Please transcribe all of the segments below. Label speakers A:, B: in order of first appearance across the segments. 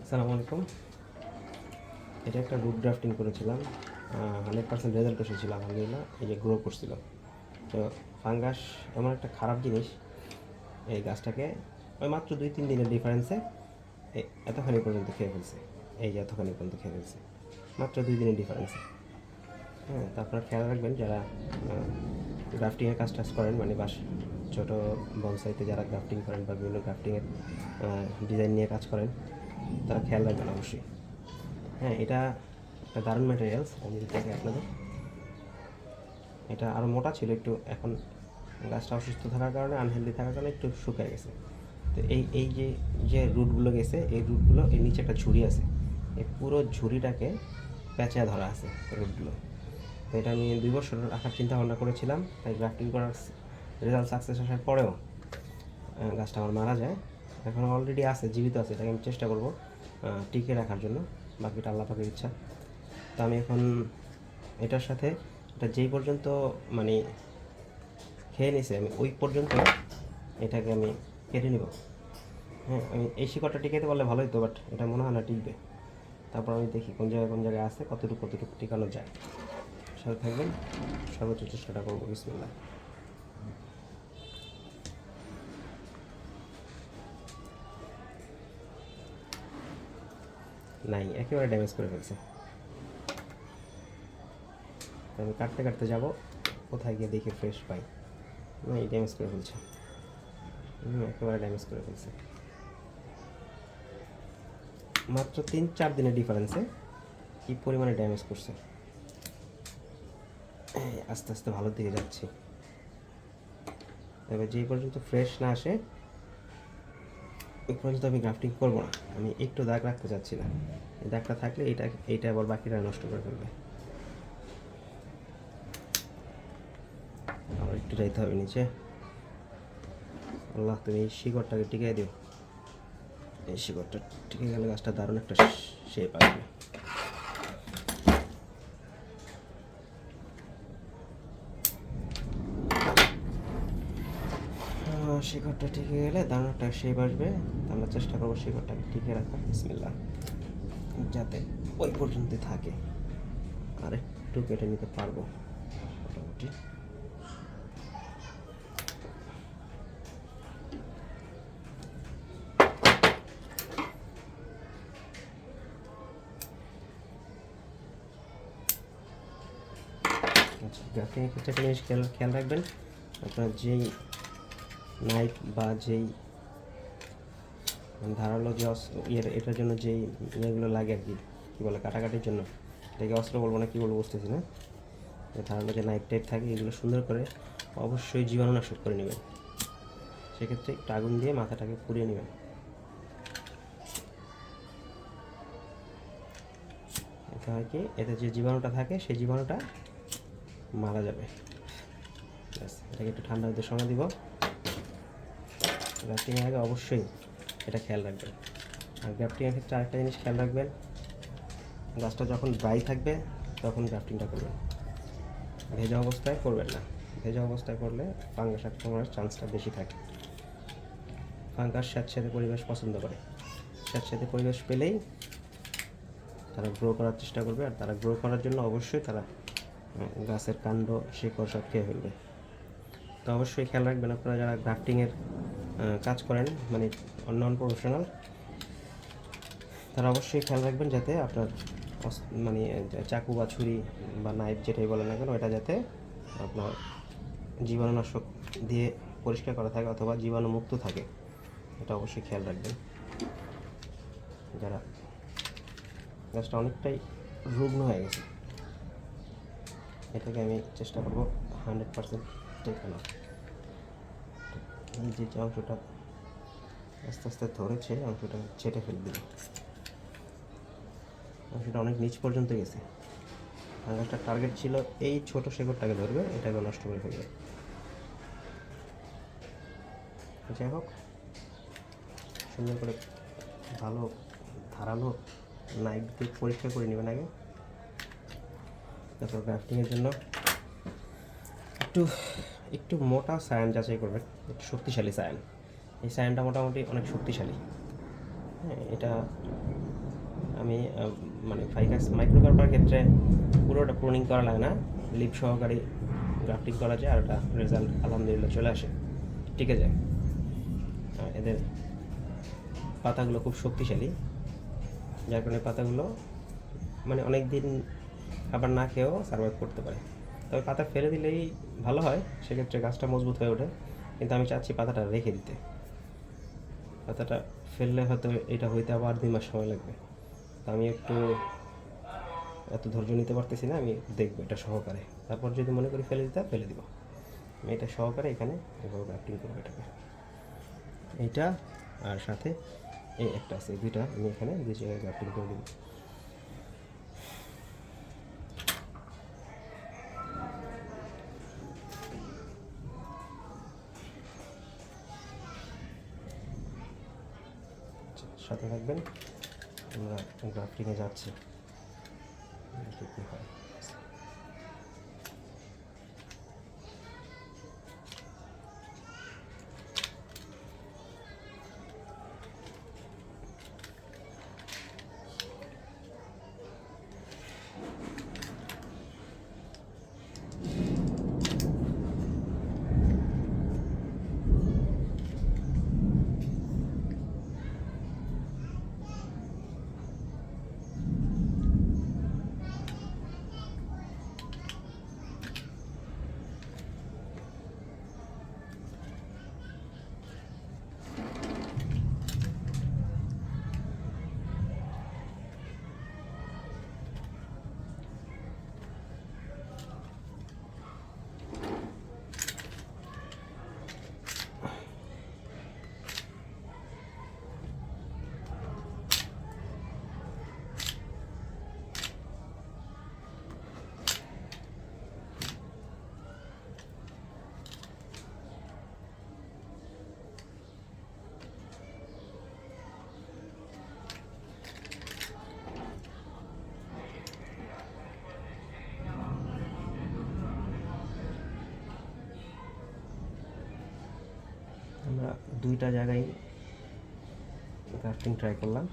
A: আসসালামু আলাইকুম। এটা একটা রুট ড্রাফটিং করেছিলাম, 100% রেজাল্ট এসেছিল আলহামদুলিল্লাহ। এই যে গ্রো করছিল। তো ফাঙ্গাস এমন একটা খারাপ জিনিস, এই গাছটাকে ওই মাত্র 2-3 দিনের ডিফারেন্সে এতখানি পর্যন্ত খেয়ে ফেলছে। এই যে এতখানি পর্যন্ত খেয়ে ফেলছে মাত্র 2 দিনের ডিফারেন্সে। হ্যাঁ, তো আপনারা খেয়াল রাখবেন যারা গ্রাফটিংয়ের কাজ টাজ করেন, মানে ছোটো বনসাইতে যারা গ্রাফটিং করেন বা বিভিন্ন গ্রাফটিংয়ের ডিজাইন নিয়ে কাজ করেন, তারা খেয়াল রাখবেন অবশ্যই। হ্যাঁ, এটা একটা দারুণ ম্যাটেরিয়ালস। আমি যদি দেখি আপনাদের, এটা আরও মোটা ছিল একটু, এখন গাছটা অসুস্থ থাকার কারণে, আনহেলদি থাকার কারণে একটু শুকায় গেছে। তো এই যে যে রুটগুলো গেছে, এই রুটগুলো এর নিচে একটা ঝুড়ি আছে, এই পুরো ঝুড়িটাকে প্যাঁচা ধরা আছে রুটগুলো। তো এটা আমি 2 বছর রাখার চিন্তা ভাবনা করেছিলাম, তাই গ্রাফটিং করার রেজাল্ট সাকসেস আসার পরেও গাছটা আমার মারা যায়। এখন অলরেডি আছে, জীবিত আছে, এটাকে আমি চেষ্টা করব টিকে রাখার জন্য, বাকিটা আল্লাহ পাকের ইচ্ছা। তো আমি এখন এটার সাথে এটা যেই পর্যন্ত মানে খেয়ে নিছে, আমি ওই পর্যন্ত এটাকে আমি কেটে নিব। হ্যাঁ, আমি এই শিকড়টা টিকাতে পারলে ভালোই তো, বাট এটা মনে হয় না টিকবে। তারপর আমি দেখি কোন জায়গায় আছে, কতটুকু টিকানো যায়। সাথে থাকবেন, সর্বোচ্চ চেষ্টাটা করবো। বিসমিল্লাহ। নাই, একেবারে ড্যামেজ করে ফেলছে। আমি কাটতে কাটতে যাব, কোথায় গিয়ে দেখে ফ্রেশ পাই। নাই, ড্যামেজ করে ফেলছে। একেবারে ড্যামেজ করে ফেলছে। মাত্র 3-4 দিনের ডিফারেন্সে কী পরিমাণে ড্যামেজ করছে। আস্তে আস্তে ভালোর দিকে যাচ্ছি। এবার যেই পর্যন্ত ফ্রেশ না আসে ওই পর্যন্ত আমি গ্রাফটিং করবো না। আমি একটু দাগ রাখতে চাচ্ছি না, এই দাগটা থাকলে এইটা আবার বাকিটা নষ্ট করে ফেলবে। আবার একটু যাইতে হবে নিচে। আল্লাহ, তুমি এই শিকড়টাকে টিকিয়ে দিও। এই শিকড়টা টিকে গেলে গাছটা দারুণ একটা শেপ আসবে। শিকড়টা টিকে গেলে দারুণ একটা শেপ আসবে। আমরা চেষ্টা করবো শিকড়টাকে টিকে রাখার। বিসমিল্লাহ, যাতে ওই পর্যন্ত থাকে। আর একটু কেটে নিতে পারবো মোটামুটি। আচ্ছা, গ্রাফটিংয়ের ক্ষেত্রে একটা জিনিস খেয়াল রাখবেন, আপনার যেই নাইফ বা যেই ধারালো যে এটার জন্য যেই ইয়েগুলো লাগে আর কি, কী বলে, কাটাকাটির জন্য, এটাকে অস্ত্র বলবো না, কী বলবো বুঝতেছি না। ধারালো যে নাইফ টাইপ থাকে, এগুলো সুন্দর করে অবশ্যই জীবাণুনাশক করে নেবেন। সেক্ষেত্রে একটু আগুন দিয়ে মাথাটাকে পুড়িয়ে নেবেন। এতে হয় কি, এতে যে জীবাণুটা থাকে সেই জীবাণুটা মারা যাবে। ব্যাস, এটাকে একটু ঠান্ডা হতে সময় দিব। গ্রাফটিংয়ের আগে অবশ্যই এটা খেয়াল রাখবেন। আর গ্রাফটিংয়ের ক্ষেত্রে আরেকটা জিনিস খেয়াল রাখবেন, গাছটা যখন ড্রাই থাকবে তখন গ্রাফটিংটা করবেন, ভেজা অবস্থায় করবেন না। ভেজা অবস্থায় করলে ফাঙ্গাস আক্রমণের চান্সটা বেশি থাকে। ফাঙ্গাস স্যাঁতসেঁতে পরিবেশ পছন্দ করে, স্যাঁতসেঁতে পরিবেশ পেলেই তারা গ্রো করার চেষ্টা করবে। আর তারা গ্রো করার জন্য অবশ্যই তারা গাছের কাণ্ড, শিকড় সব খেয়ে ফেলবে। তো অবশ্যই খেয়াল রাখবেন, আপনারা যারা গ্রাফটিংয়ের কাজ করেন, মানে নন প্রফেশনাল, তারা অবশ্যই খেয়াল রাখবেন যাতে আপনার মানে চাকু বা ছুরি বা নাইফ যেটাই বলেন না কেন, এটা যাতে আপনার জীবাণুনাশক দিয়ে পরিষ্কার করা থাকে অথবা জীবাণুমুক্ত থাকে, এটা অবশ্যই খেয়াল রাখবেন। যারা গাছটা অনেকটাই রুগ্ন হয়ে গেছে, এটাকে আমি চেষ্টা করবো 100% টেকানো। এই যে অংশটা আস্তে আস্তে ধরেছে, অংশটা ছেটে ফেলে দিল। অংশটা অনেক নিচ পর্যন্ত গেছে। আর একটা টার্গেট ছিল এই ছোট শেকড়টাকে ধরবে, এটাকে নষ্ট করে ফেলবে। যাই হোক, সুন্দর করে ভালো ধারালো নাইফ দিয়ে পরিষ্কার করে নেবেন আগে। তারপর গ্রাফটিংয়ের জন্য একটু একটু মোটা সায়ান যাচাই করবেন, একটু শক্তিশালী সায়ান। এই সায়ানটা মোটামুটি অনেক শক্তিশালী। হ্যাঁ, এটা আমি মানে ফাইকাস মাইক্রোকার্পার ক্ষেত্রে পুরোটা প্রুনিং করা লাগে না, লিপ সহকারে গ্রাফটিং করা যায়, আর ওটা রেজাল্ট আলহামদুলিল্লাহ চলে আসে, টিকে যায়। আর এদের পাতাগুলো খুব শক্তিশালী, যার কারণে পাতাগুলো মানে অনেক দিন খাবার না খেয়েও সার্ভাইভ করতে পারে। তবে পাতা ফেলে দিলেই ভালো হয়, সেক্ষেত্রে গাছটা মজবুত হয়ে ওঠে, কিন্তু আমি চাচ্ছি পাতাটা রেখে দিতে। পাতাটা ফেললে হয়তো এটা হইতে আবার 2 মাস সময় লাগবে, তা আমি একটু এত ধৈর্য নিতে পারতেছি না, আমি দেখবো এটা সহকারে, তারপর যদি মনে করি ফেলে দিতে ফেলে দিব। আমি এটা সহকারে এখানে এভাবে গ্রাফটিং করবো এটাকে, এইটা আর সাথে এই একটা আছে, দুইটা আমি এখানে 2 জায়গায় গ্রাফটিং করে দিব। সাথে থাকবেন, আমরা গ্রাফটিংয়ে যাচ্ছি, দেখি কী হয়। আমরা 2টা জায়গায় গ্রাফটিং ট্রাই করলাম।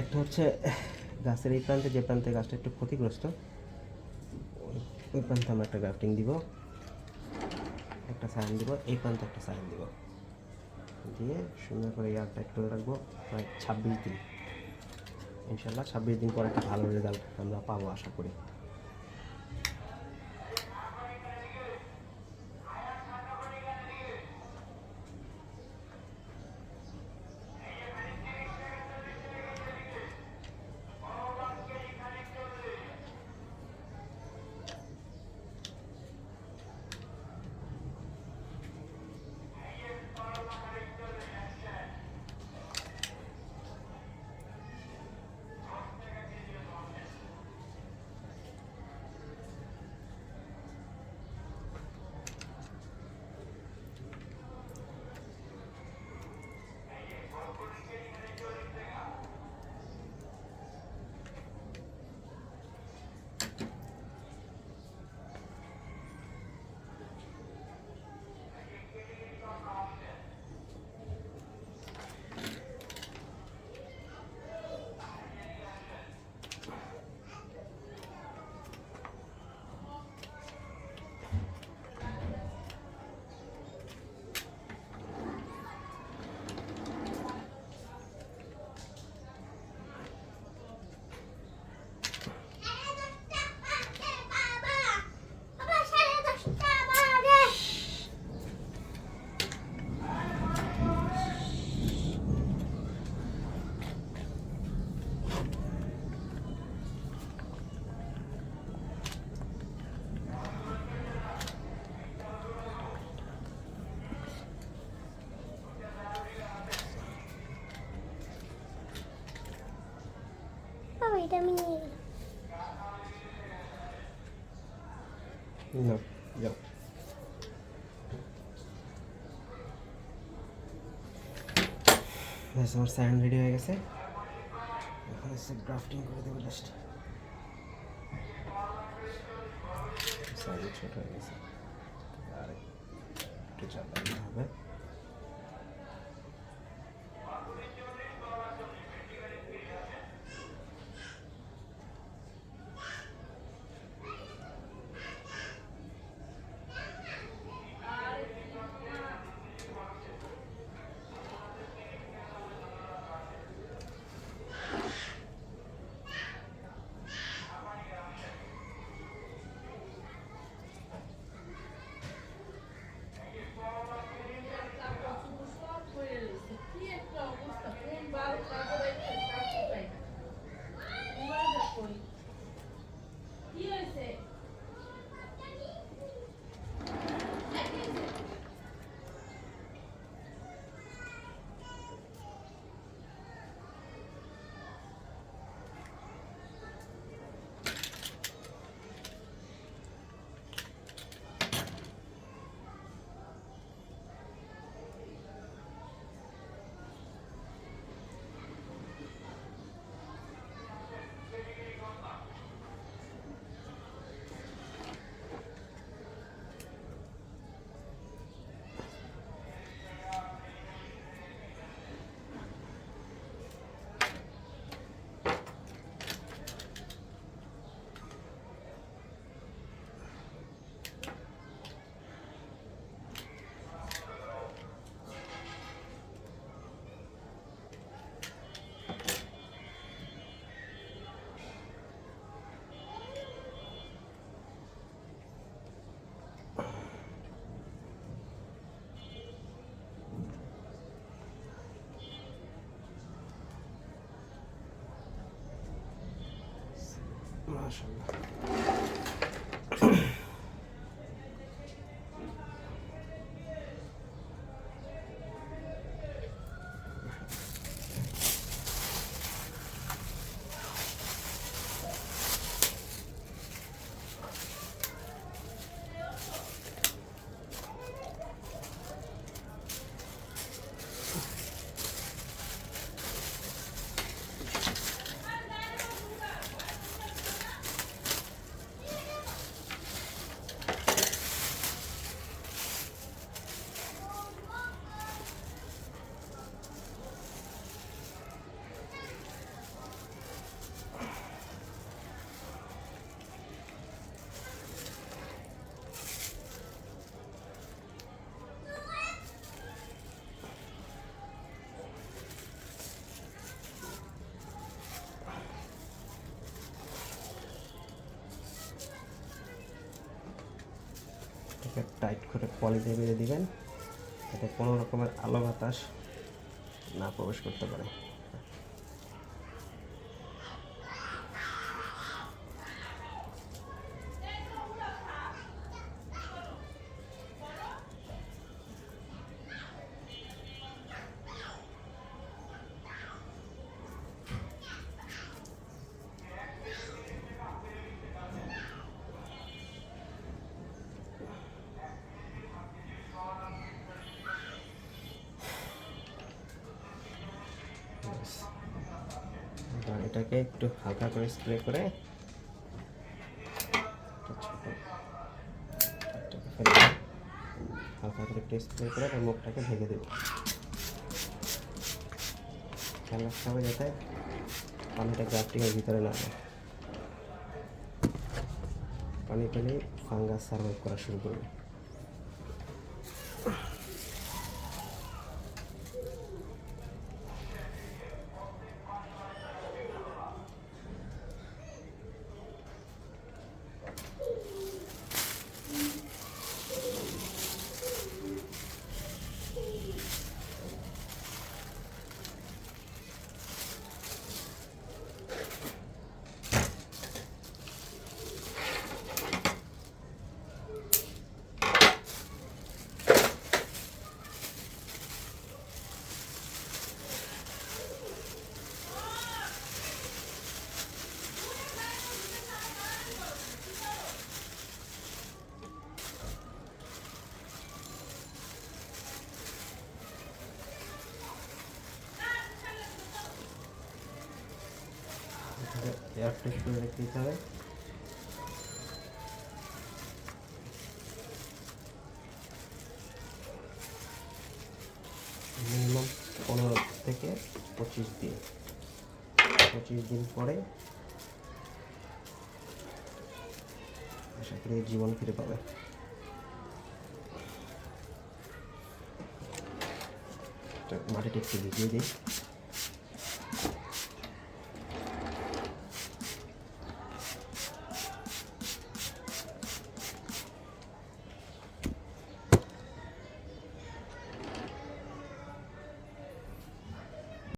A: একটা হচ্ছে গাছের এই প্রান্তে, যে প্রান্তে গাছটা একটু ক্ষতিগ্রস্ত, ওই প্রান্তে আমরা একটা গ্রাফটিং দিব, একটা সাইন দিব, এই প্রান্তে একটা সাইন দিব, দিয়ে সুন্দর করে ইয়ার টাইট করে রাখবো প্রায় 26 দিন। ইনশাল্লাহ 26 দিন পর একটা ভালো রেজাল্ট আমরা পাবো আশা করি।
B: এটা আমি নিয়ে গেলাম।
A: না, যাও। ব্যাস আমার স্যান্ড রেডি হয়ে গেছে, এখন হচ্ছে গ্রাফটিং করে দেবো জাস্ট। সাইজ ছোট হয়ে গেছে, আর একটু চাপ দিতে হবে। মাশাআল্লাহ। এটাকে টাইট করে পলি দিয়ে বেঁধে দিবেন, যাতে কোনো রকমের আলো বাতাস না প্রবেশ করতে পারে। এবার এটাকে একটু হালকা করে স্প্রে করে হালকা করে একটু স্প্রে করে তার মুখটাকে ঢেকে দেব। খেয়াল রাখতে হবে যাতে পানিটা গ্রাফটিংয়ের ভিতরে না যায়। পানি পেলেই ফাঙ্গাস সার্ভাইভ করা শুরু করবে। এয়ার ফ্রেশ করে রেখে দিতে হবে। মিনিমাম 15 থেকে 25 দিন। 25 দিন পরে আশা করি জীবন ফিরে পাবে। মাটিটা একটু ভিজিয়ে দিই।